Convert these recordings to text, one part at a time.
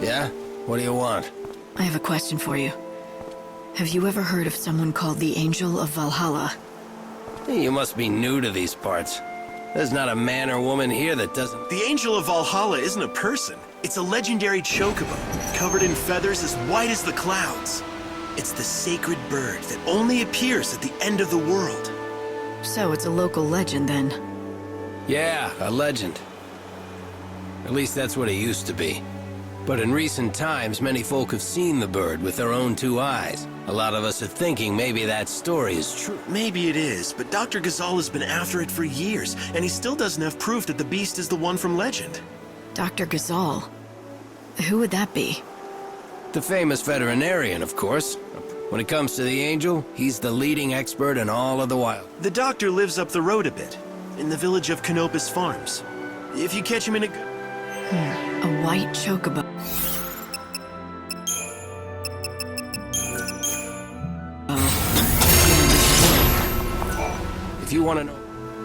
Yeah? What do you want? I have a question for you. Have you ever heard of someone called the Angel of Valhalla? You must be new to these parts. There's not a man or woman here that doesn't... The Angel of Valhalla isn't a person. It's a legendary chocobo, covered in feathers as white as the clouds. It's the sacred bird that only appears at the end of the world. So it's a local legend, then? Yeah, a legend. At least that's what it used to be. But in recent times, many folk have seen the bird with their own two eyes. A lot of us are thinking maybe that story is true. Maybe it is, but Dr. Ghazal has been after it for years, and he still doesn't have proof that the beast is the one from legend. Dr. Ghazal? Who would that be? The famous veterinarian, of course. When it comes to the angel, he's the leading expert in all of the wild. The doctor lives up the road a bit, in the village of Canopus Farms. If you catch him in a good... A white chocobo. If you want to know...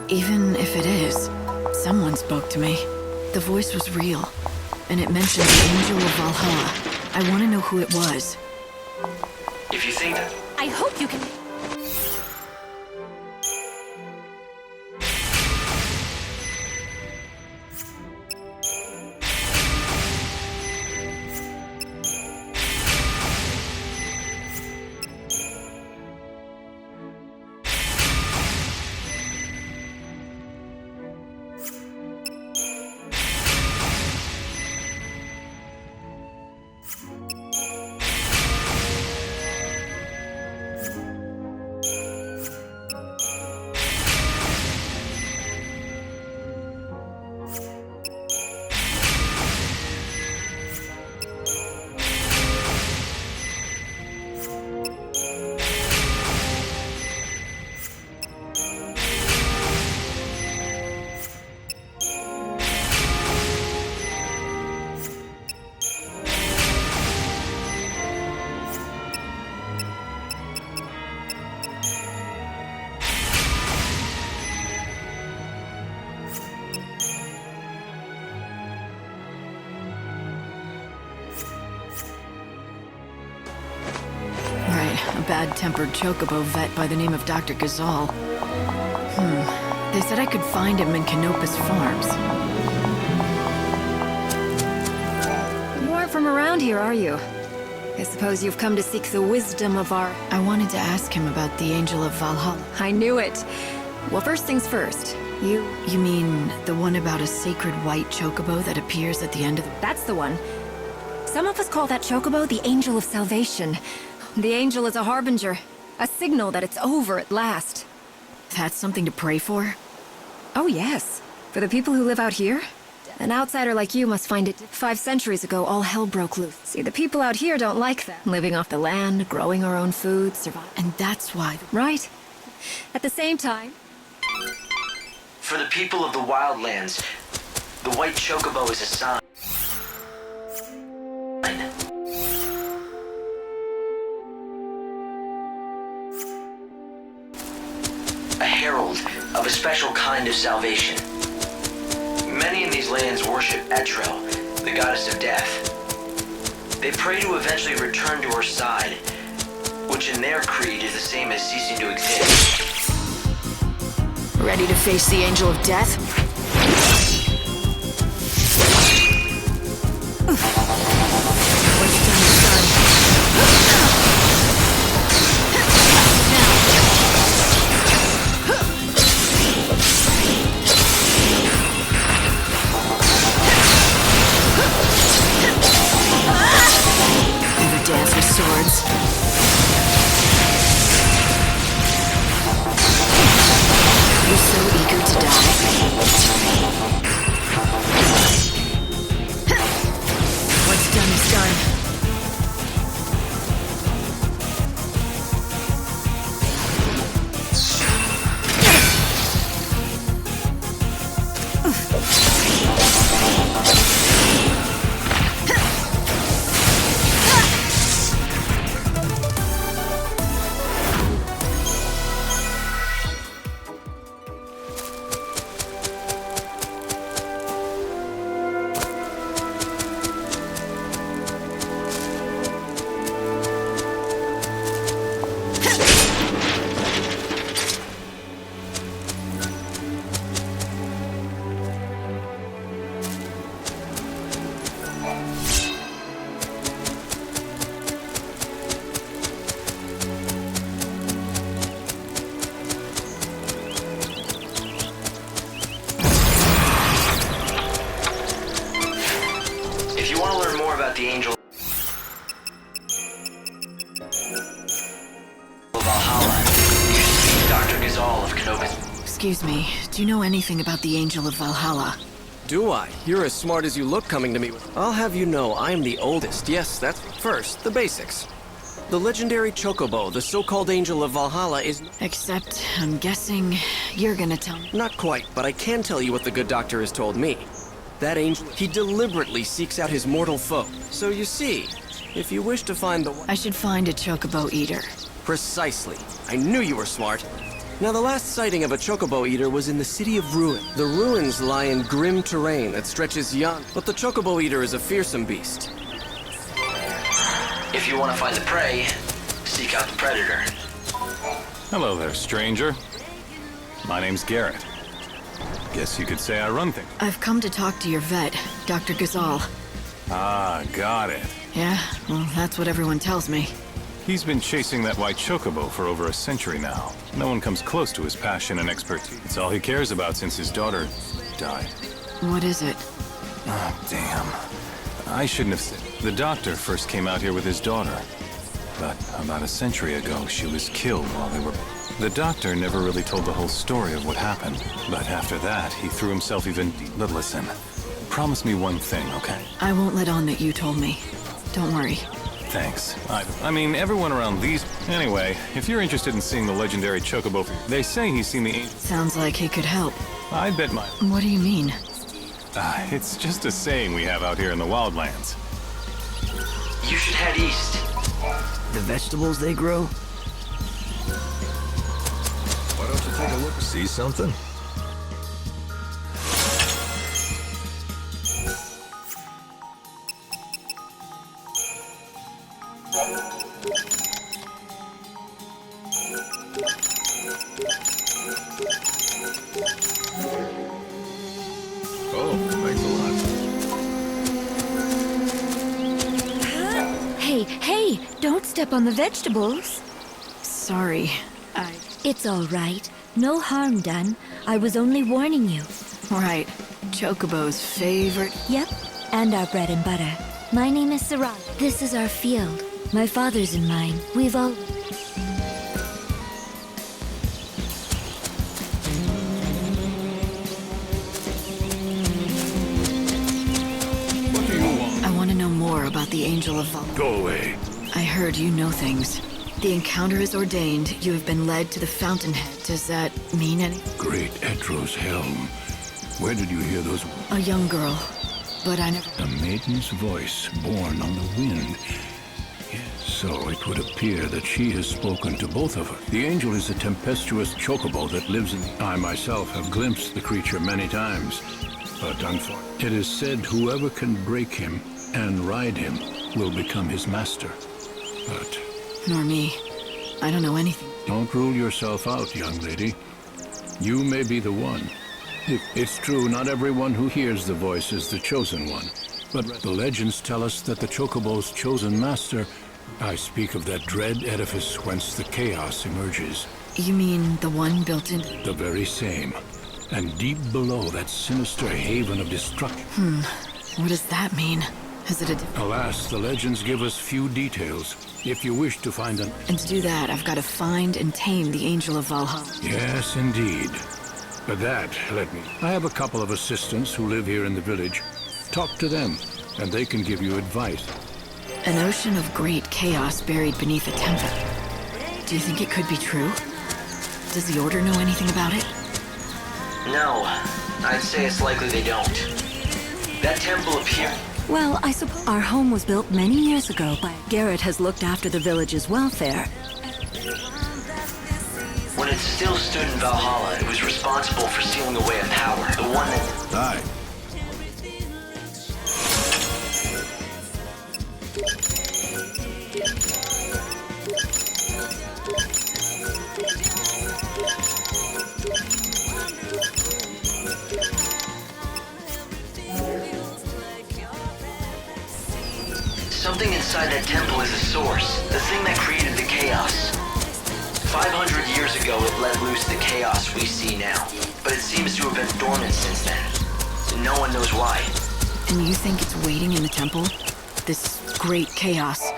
Even if it is, someone spoke to me. The voice was real, and it mentioned the Angel of Valhalla. I want to know who it was. If you think that... I hope you can... A bad-tempered chocobo vet by the name of Dr. Ghazal. They said I could find him in Canopus Farms. You aren't from around here, are you? I suppose you've come to seek the wisdom of our... I wanted to ask him about the Angel of Valhalla. I knew it. Well, first things first. You mean the one about a sacred white chocobo that appears at the end of the... That's the one. Some of us call that chocobo the Angel of Salvation. The angel is a harbinger, a signal that it's over at last. That's something to pray for? Oh yes, for the people who live out here. An outsider like you must find it. 5 centuries ago, all hell broke loose. See, the people out here don't like that. Living off the land, growing our own food, surviving. And that's why... Right. At the same time... For the people of the wildlands, the white chocobo is a sign. A herald of a special kind of salvation. Many in these lands worship Etrel, the goddess of death. They pray to eventually return to her side, which in their creed is the same as ceasing to exist. Ready to face the Angel of Death? What's done is done. Ever dance with swords? You're so eager to die. Excuse me, do you know anything about the Angel of Valhalla? Do I? You're as smart as you look coming to me with... I'll have you know I'm the oldest. Yes, that's... First, the basics. The legendary Chocobo, the so-called Angel of Valhalla, is... Except, I'm guessing you're gonna tell me. Not quite, but I can tell you what the good doctor has told me. That angel, he deliberately seeks out his mortal foe. So you see, if you wish to find the... I should find a Chocobo Eater. Precisely. I knew you were smart. Now, the last sighting of a Chocobo Eater was in the City of Ruin. The ruins lie in grim terrain that stretches yon, but the Chocobo Eater is a fearsome beast. If you want to find the prey, seek out the predator. Hello there, stranger. My name's Garrett. Guess you could say I run things. I've come to talk to your vet, Dr. Gazal. Ah, got it. Yeah, well, that's what everyone tells me. He's been chasing that white chocobo for over a century now. No one comes close to his passion and expertise. It's all he cares about since his daughter died. What is it? Ah, damn. I shouldn't have said. The doctor first came out here with his daughter. But about a century ago, she was killed while they were... The doctor never really told the whole story of what happened. But after that, he threw himself even deeper. Listen, promise me one thing, okay? I won't let on that you told me. Don't worry. Thanks. I mean, everyone around these... Anyway, if you're interested in seeing the legendary Chocobo, they say he's seen the angel... Sounds like he could help. I bet my... What do you mean? It's just a saying we have out here in the wildlands. You should head east. The vegetables they grow? Why don't you take a look? See something? Oh, thanks a lot. Hey, don't step on the vegetables. Sorry, It's all right. No harm done. I was only warning you. Right. Chocobo's favorite... Yep, and our bread and butter. My name is Sarah. This is our field. My father's and mine. We've all... What do you want? I want to know more about the Angel of Valhalla. Go away. I heard you know things. The encounter is ordained. You have been led to the fountainhead. Does that mean anything? Great Etro's helm. Where did you hear those? A young girl, but I never... A maiden's voice born on the wind. Yes, so it would appear that she has spoken to both of us. The angel is a tempestuous chocobo that lives in... I myself have glimpsed the creature many times, but unfortunately, it is said whoever can break him and ride him will become his master. But... Nor me. I don't know anything. Don't rule yourself out, young lady. You may be the one. It's true, not everyone who hears the voice is the chosen one. But the legends tell us that the Chocobo's chosen master... I speak of that dread edifice whence the chaos emerges. You mean the one built in... The very same. And deep below that sinister haven of destruction. What does that mean? Is it a... Alas, the legends give us few details. If you wish to find an... And to do that, I've got to find and tame the Angel of Valhalla. Yes, indeed. But that, let me... I have a couple of assistants who live here in the village. Talk to them, and they can give you advice. An ocean of great chaos buried beneath a temple. Do you think it could be true? Does the Order know anything about it? No, I'd say it's likely they don't. That temple appeared... Well, I suppose our home was built many years ago, but Garrett has looked after the village's welfare. When it still stood in Valhalla, it was responsible for sealing away a power. The one that... Aye. Something inside that temple is the source, the thing that created the chaos. 500 years ago, it let loose the chaos we see now, but it seems to have been dormant since then. No one knows why. And you think it's waiting in the temple? This great chaos,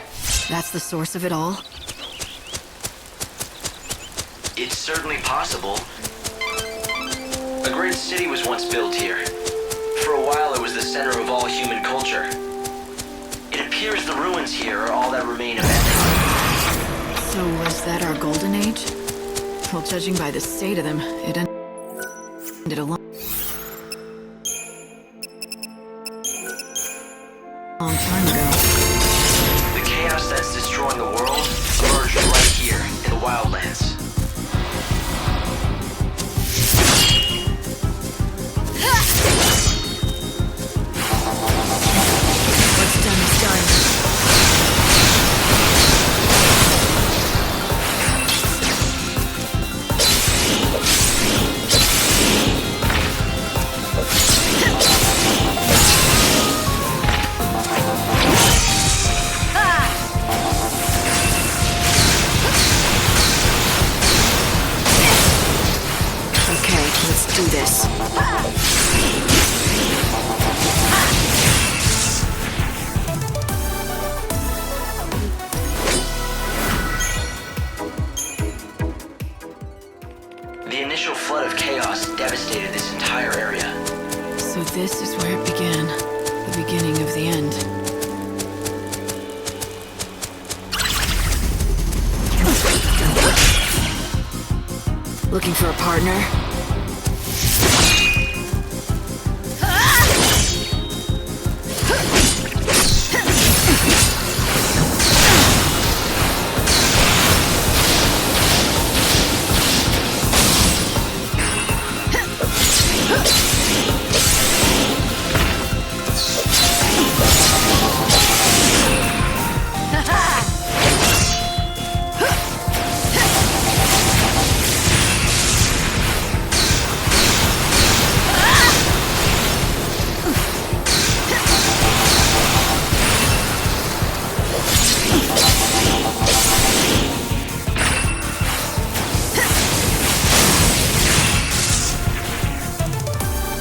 that's the source of it all? It's certainly possible. A great city was once built here. For a while, it was the center of all human culture. It appears the ruins here are all that remain of it. So was that our golden age? Well, judging by the state of them, it ended a long time ago. The chaos that's destroying the world emerged right here in the Wildlands. What's done is done. Okay, let's do this. The initial flood of chaos devastated this entire area. So this is where it began. The beginning of the end. Looking for a partner?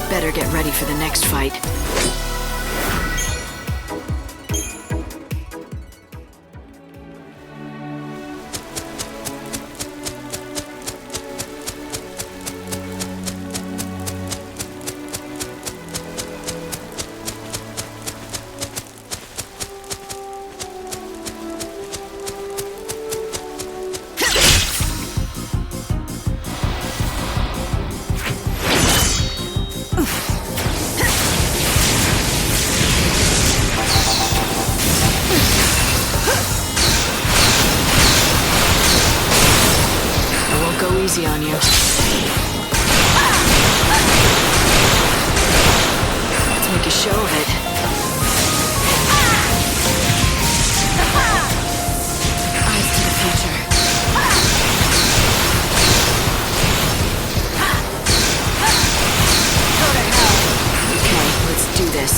Better get ready for the next fight. Easy on you. Let's make a show of it. Eyes to the future. Okay, let's do this.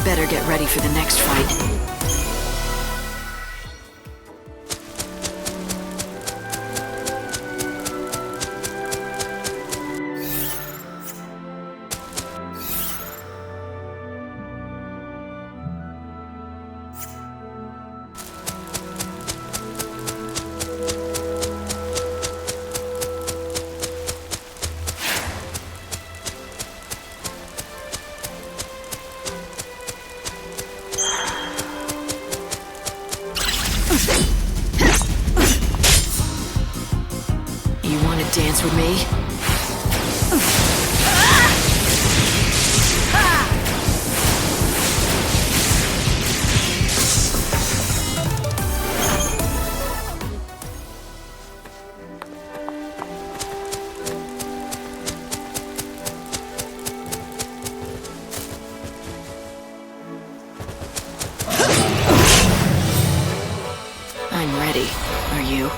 Better get ready for the next fight. You want to dance with me? I'm ready. Are you?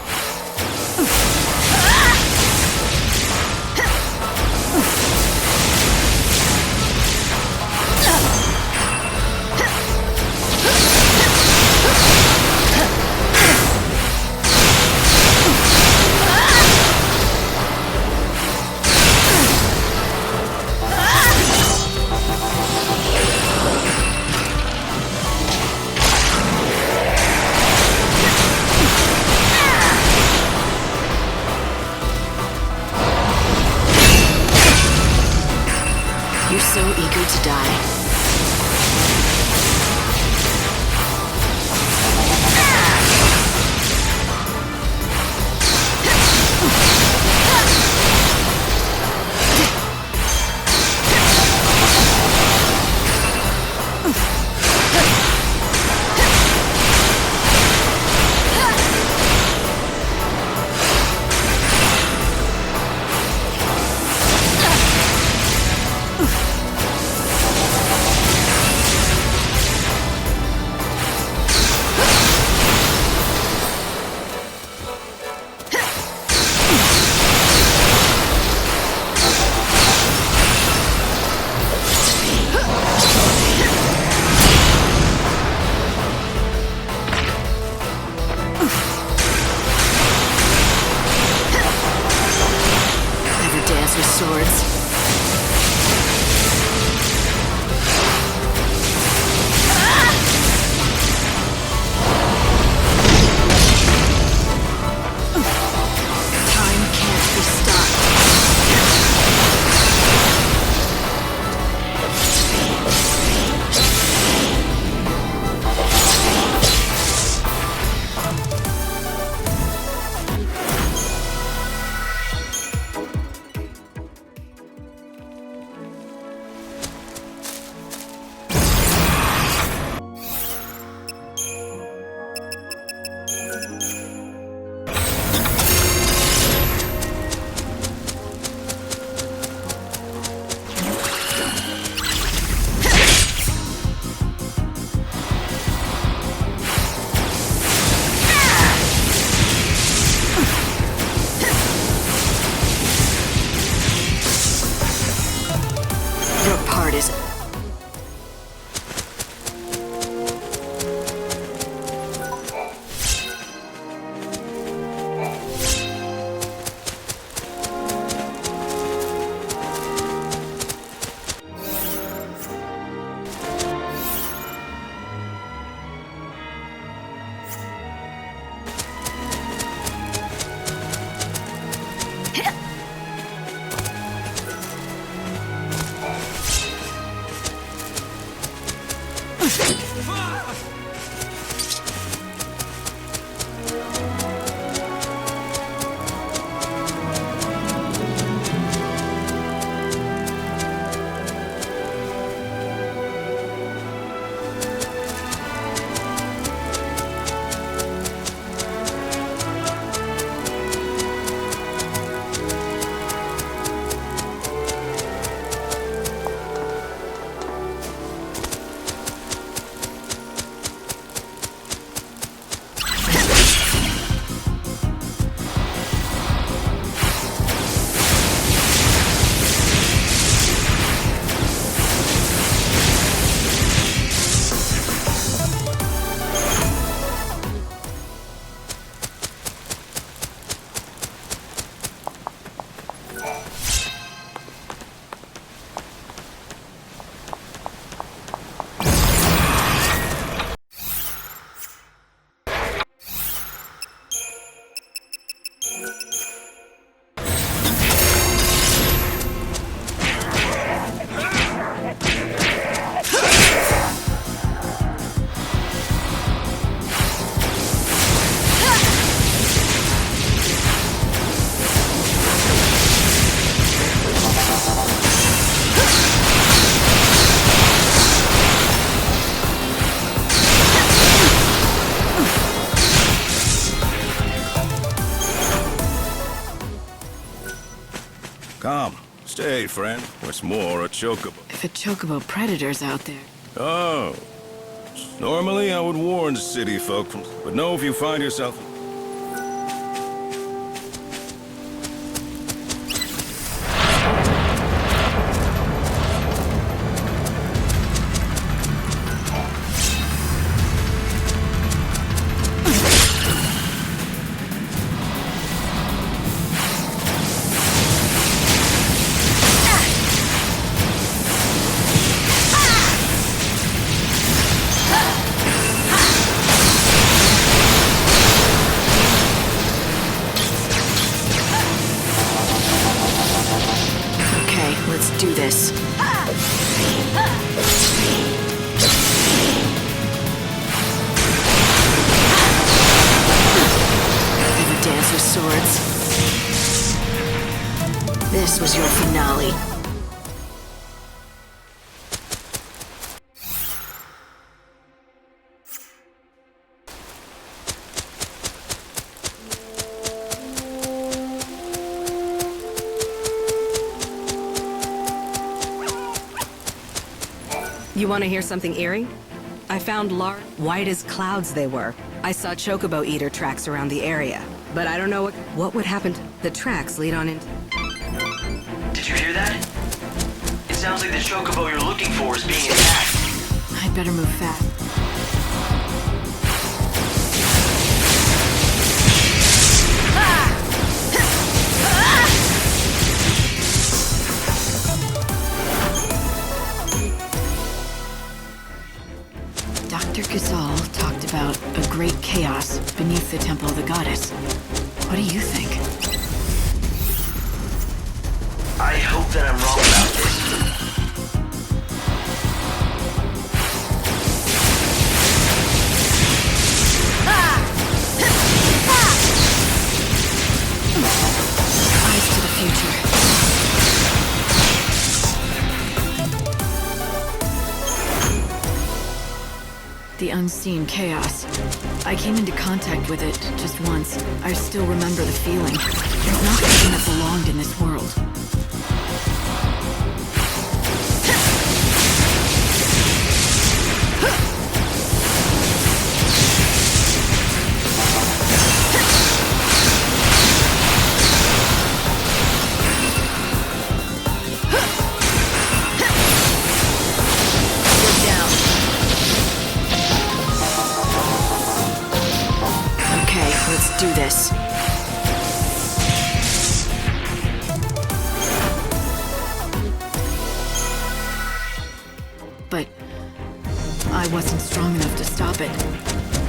Come, stay, friend. What's more, a chocobo. If a chocobo predator's out there. Oh. Normally, I would warn city folk, but know if you find yourself... Let's do this. Never dance with swords. This was your finale. You want to hear something eerie? I found large, white as clouds they were. I saw chocobo eater tracks around the area, but I don't know what would happen to the tracks lead on into. Did you hear that? It sounds like the chocobo you're looking for is being attacked. I'd better move fast. Dr. Ghazal talked about a great chaos beneath the Temple of the Goddess. What do you think? I hope that I'm wrong about this. Eyes to the future. The unseen chaos. I came into contact with it just once. I still remember the feeling. There's not something that belonged in this world. Let's do this. But I wasn't strong enough to stop it.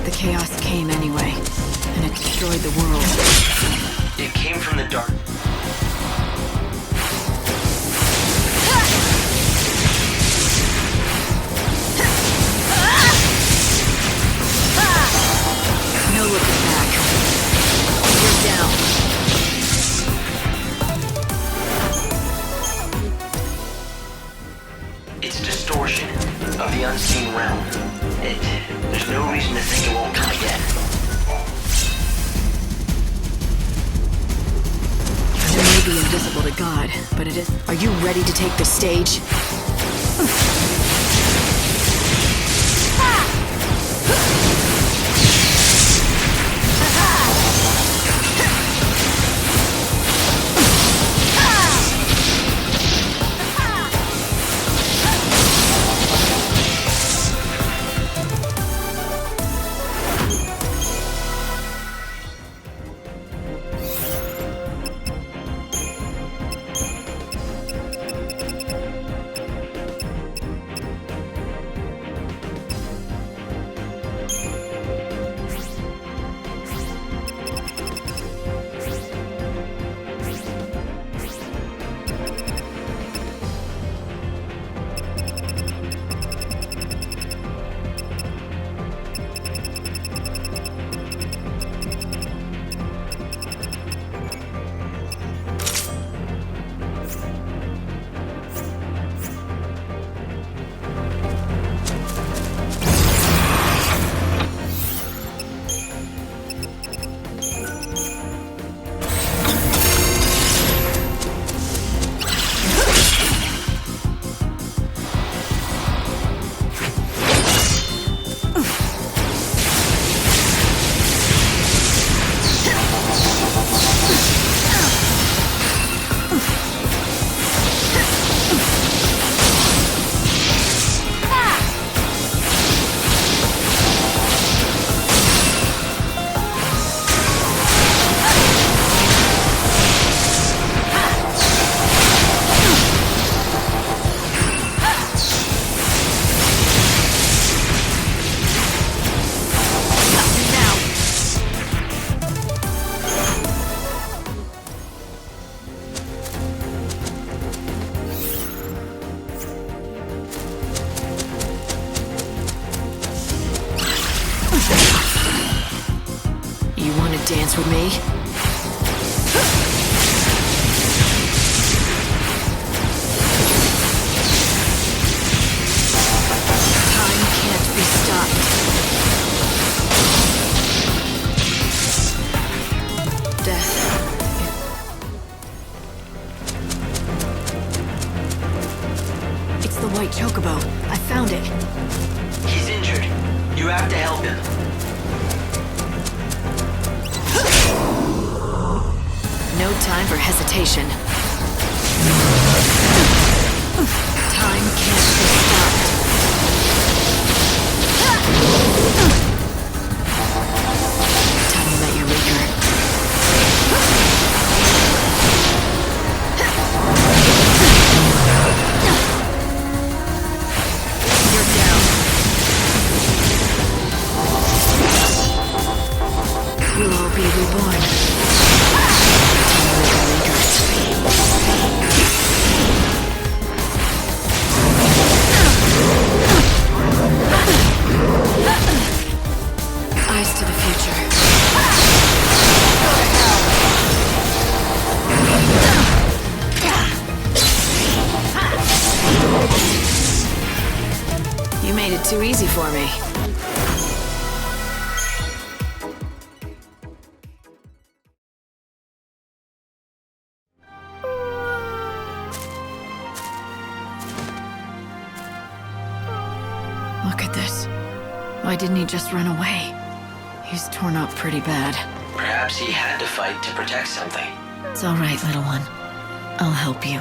The chaos came anyway, and it destroyed the world. It came from the dark. There's no reason to think it won't come again. You may be invisible to God, but it is. Are you ready to take the stage? Dance with me? Time can't be stopped. Death. It's the white chocobo. I found it. He's injured. You have to help him. No time for hesitation. Time can't be stopped. Time to let you raker. You're down. We'll all be reborn. Eyes to the future. You made it too easy for me. Look at this. Why didn't he just run away? He's torn up pretty bad. Perhaps he had to fight to protect something. It's all right, little one. I'll help you.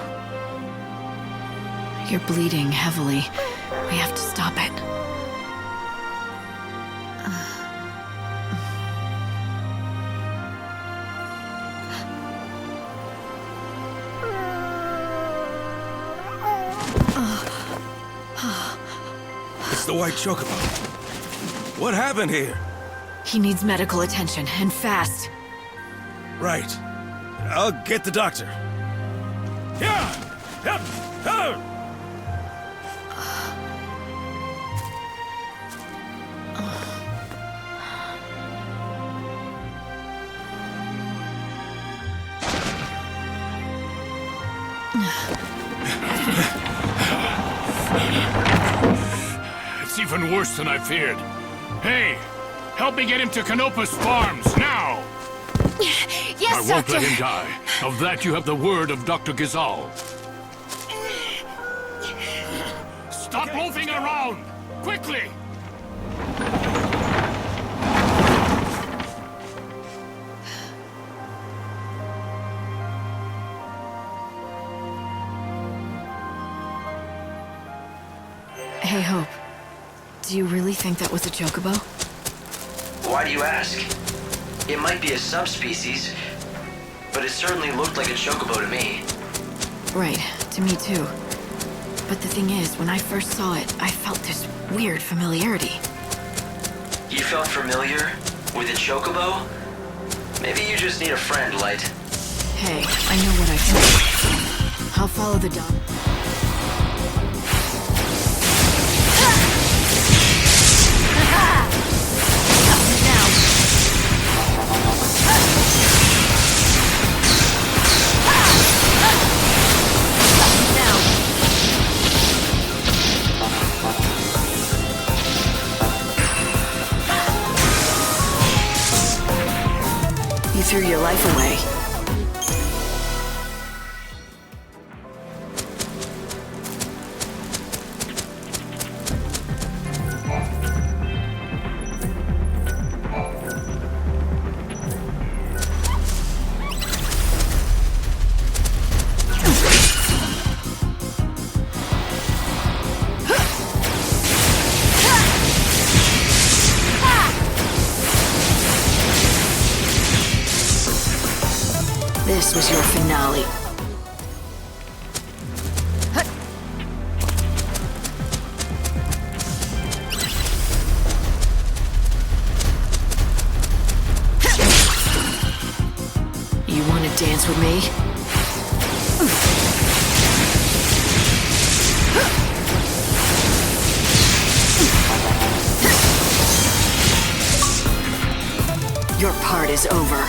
You're bleeding heavily. We have to stop it. It's the white chocobo. What happened here? He needs medical attention, and fast. Right. I'll get the doctor. Yeah! Yep! Oh! It's even worse than I feared. Hey, help me get him to Canopus Farms, now! Yes, I won't Doctor! let him die. Of that you have the word of Dr. Gizal. Stop loafing around! Quickly! Hey, Hope. Do you really think that was a chocobo? Why do you ask? It might be a subspecies, but it certainly looked like a chocobo to me. Right, to me too. But the thing is, when I first saw it, I felt this weird familiarity. You felt familiar with a chocobo? Maybe you just need a friend, Light. Hey, I know what I think. I'll follow the dog. You threw your life away. This was your finale. You want to dance with me? Your part is over.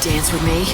Dance with me?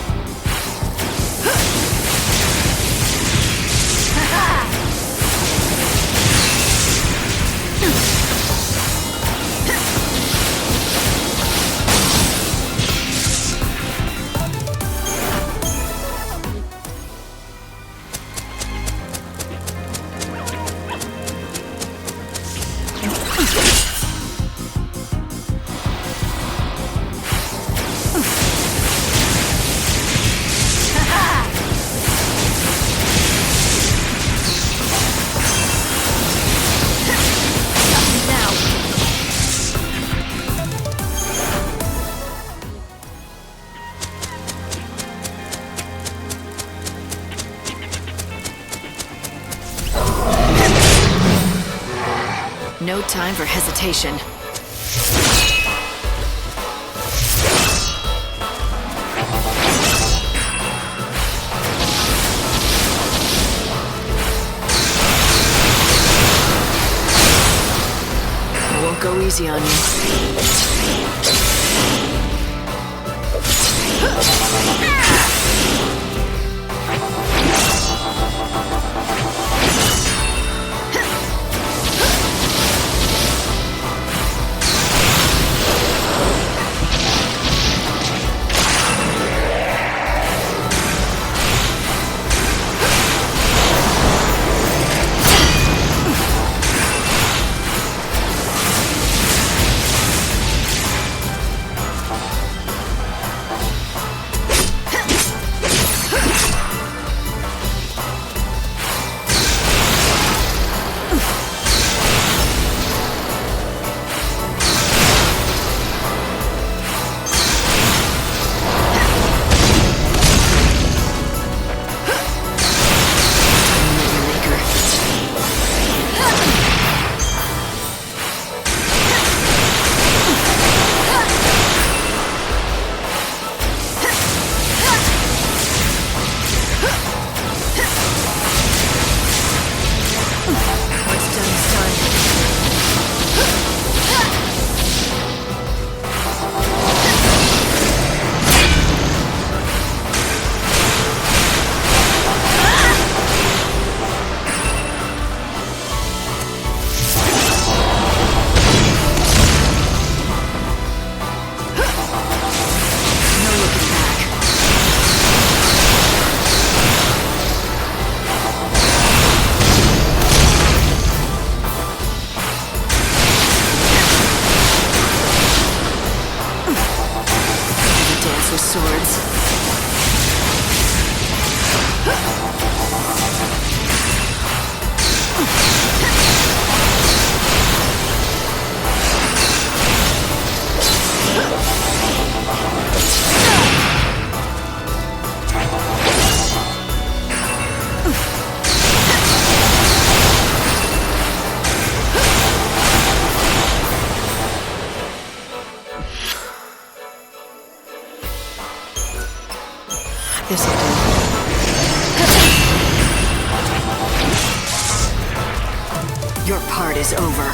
No time for hesitation. I won't go easy on you. swords. This'll do. Your part is over.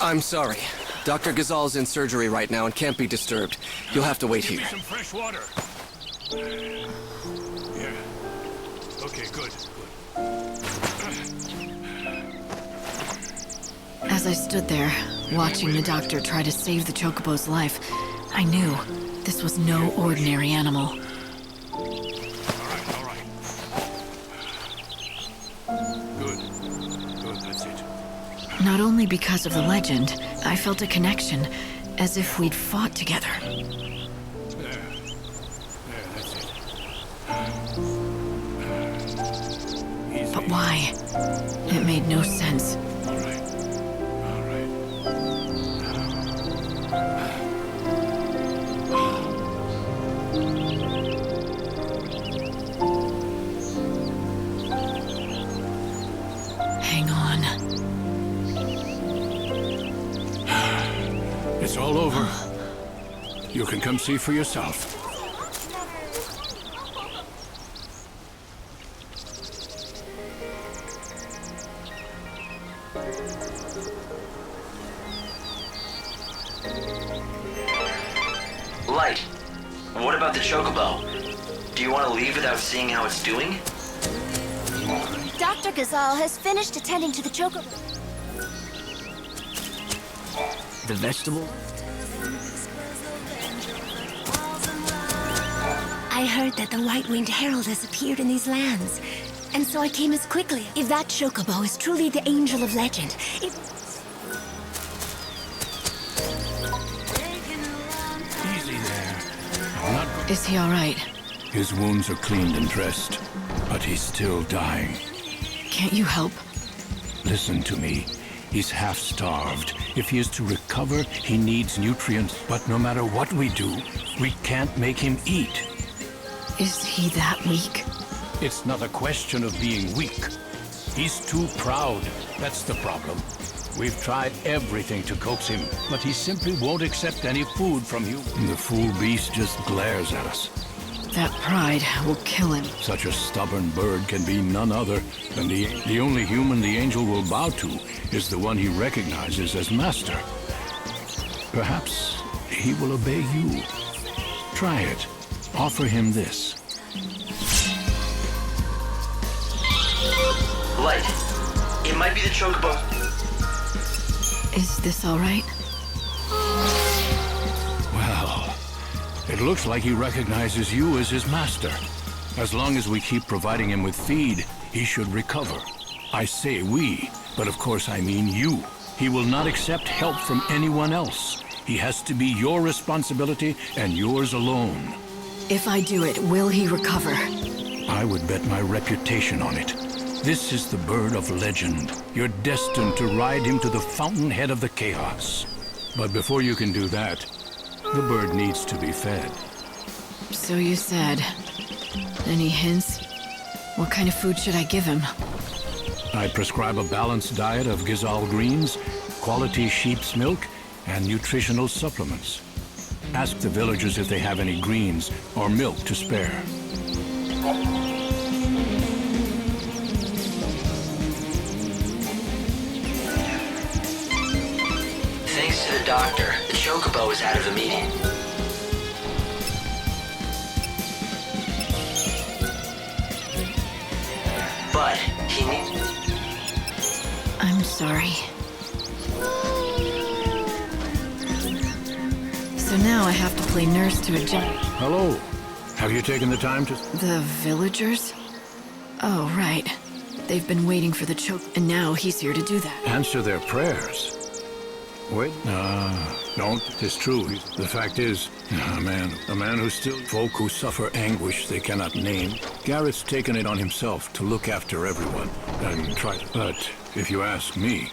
I'm sorry. Dr. Ghazal's in surgery right now and can't be disturbed. You'll have to wait here. Give me some fresh water. Yeah. Okay, good. As I stood there, watching the doctor try to save the chocobo's life, I knew this was no ordinary animal. All right. Good, that's it. Not only because of the legend, I felt a connection, as if we'd fought together. There, that's it. Easy. But why? It made no sense. All right. Hang on. It's all over. You can come see for yourself. Light, what about the chocobo? Do you want to leave without seeing how it's doing? Dr. Ghazal has finished attending to the chocobo. The vegetable? I heard that the White-Winged Herald has appeared in these lands, and so I came as quickly. If that chocobo is truly the angel of legend, it... Easy there. I'm not go- Is he all right? His wounds are cleaned and dressed, but he's still dying. Can't you help? Listen to me. He's half-starved. If he is to recover, he needs nutrients. But no matter what we do, we can't make him eat. Is he that weak? It's not a question of being weak. He's too proud. That's the problem. We've tried everything to coax him, but he simply won't accept any food from you. The fool beast just glares at us. That pride will kill him. Such a stubborn bird can be none other than the only human the angel will bow to is the one he recognizes as master. Perhaps he will obey you. Try it. Offer him this. Light, it might be the chocobo. Is this all right? Well, it looks like he recognizes you as his master. As long as we keep providing him with feed, he should recover. I say we, but of course I mean you. He will not accept help from anyone else. He has to be your responsibility and yours alone. If I do it, will he recover? I would bet my reputation on it. This is the bird of legend. You're destined to ride him to the fountainhead of the chaos. But before you can do that, the bird needs to be fed. So you said. Any hints? What kind of food should I give him? I prescribe a balanced diet of Gizal greens, quality sheep's milk, and nutritional supplements. Ask the villagers if they have any greens or milk to spare. Thanks to the doctor, the chocobo is out of the meeting. But he needs... I'm sorry. So now I have to play nurse to a giant. Hello. Have you taken the time to... The villagers? Oh, right. They've been waiting for the choke, and now he's here to do that. answer their prayers? Wait, don't. It's true. The fact is, a man who still... Folk who suffer anguish they cannot name. Garrett's taken it on himself to look after everyone and try to... But if you ask me,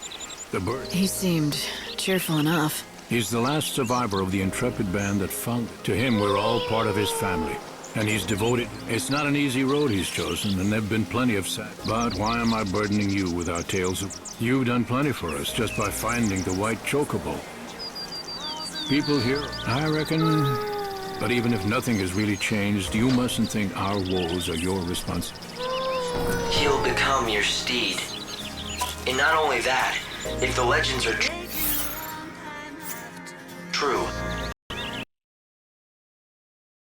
the bird... He seemed cheerful enough. He's the last survivor of the intrepid band that found it. To him, we're all part of his family. And he's devoted. It's not an easy road he's chosen, and there've been plenty of sad. But why am I burdening you with our tales of... You've done plenty for us just by finding the white chocobo. People here, I reckon... But even if nothing has really changed, you mustn't think our woes are your responsibility. He'll become your steed. And not only that, if the legends are true...